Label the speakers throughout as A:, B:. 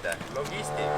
A: Tagasiside, logistik.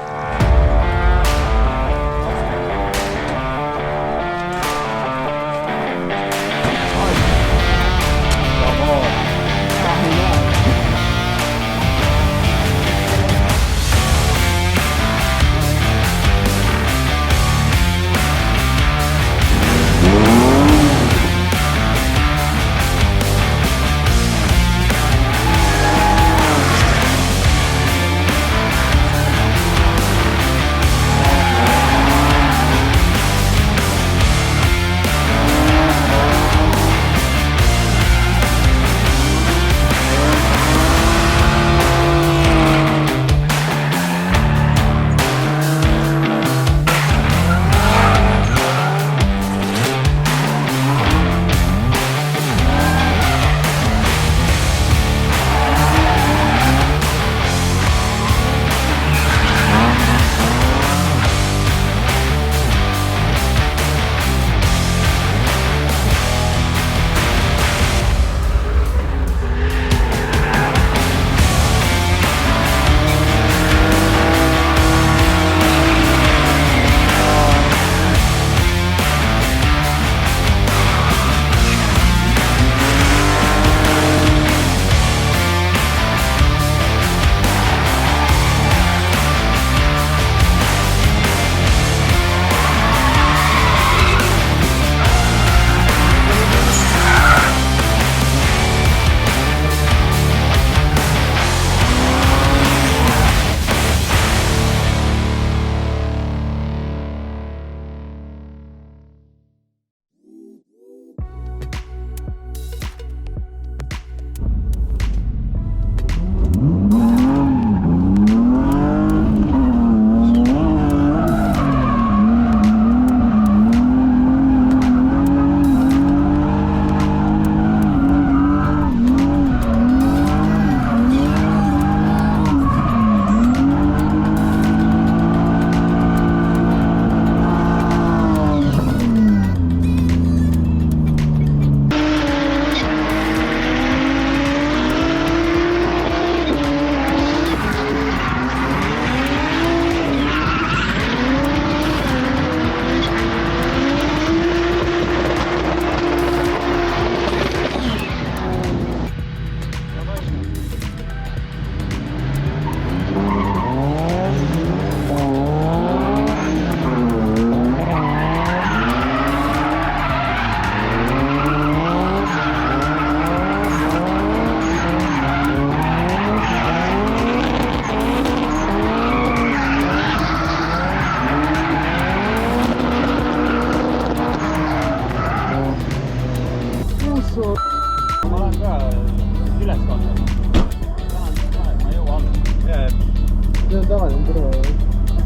B: Ma olen ka üles kandnud. Ma ei jõua alla.
C: See on tavaline turva.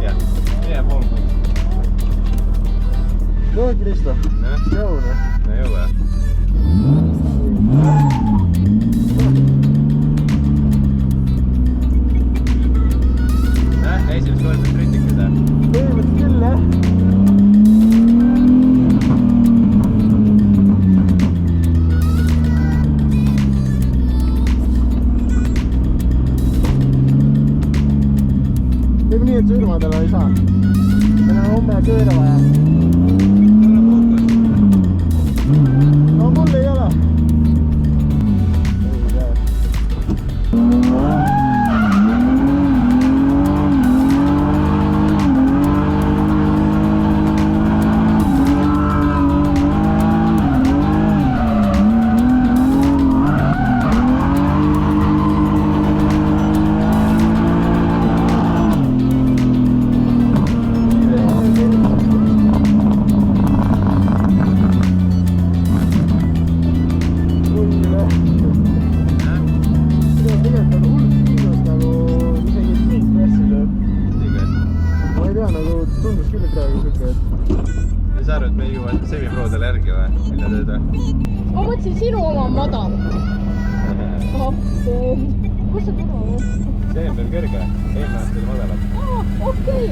A: Jah, 5,5.
C: No Kristo, jõune.
A: No jõua. Esimest korda trütikad, jah?
C: Põhimõtteliselt küll, jah. Teeme nii, et surmadele ei saa. Meil on homme kööre vaja. No mul ei ole. Tundus küll praegu siuke,
A: Ja sa arvad, et me jõuavad semiproodele järgi või? Mille tööd või?
D: Ma mõtlesin, sinu oma on madal. Kus see tuba on?
A: See on veel kõrge, eelmine aasta oli madalam.
D: Okei.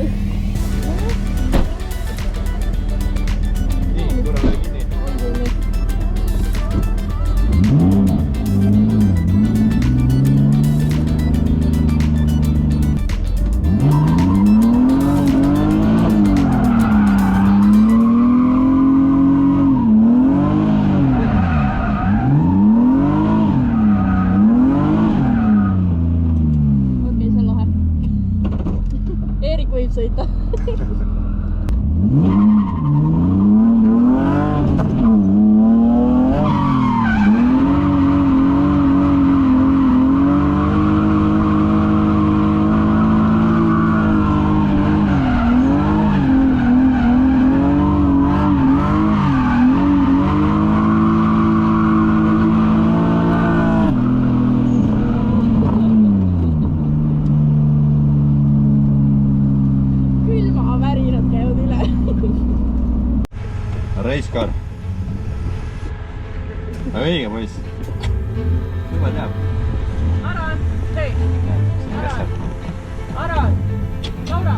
A: Nii, turva oli kinni.
D: võib sõita. Külmavärinad käivad üle.
A: Reiskar. Õige poiss. Juba teab.
D: Aran, hei. Aran, Laura.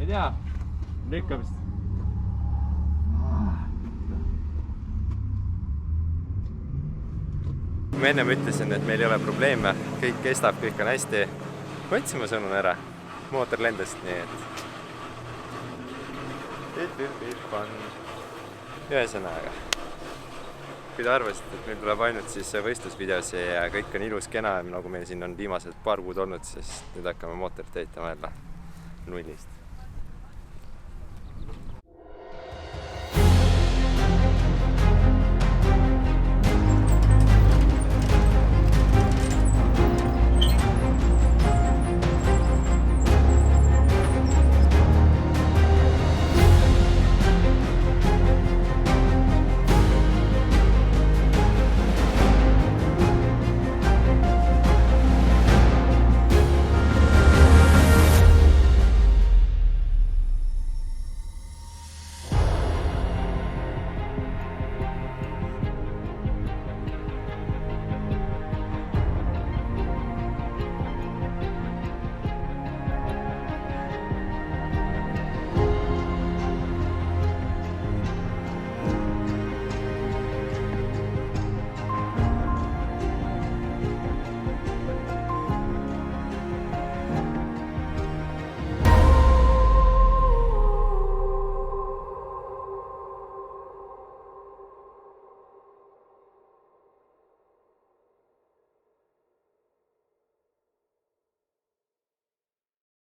A: Ei tea, lükkab vist. Ma ennem ütlesin, et meil ei ole probleeme, kõik kestab, kõik on hästi. Võtsime sõnun ära, mootor lendas, nii et ühesõnaga, kui te arvasite, et meil tuleb ainult siis võistlusvideosi ja kõik on ilus kena, nagu meil siin on viimased paar kuud olnud, siis nüüd hakkame mootorit ehitama jälle nullist.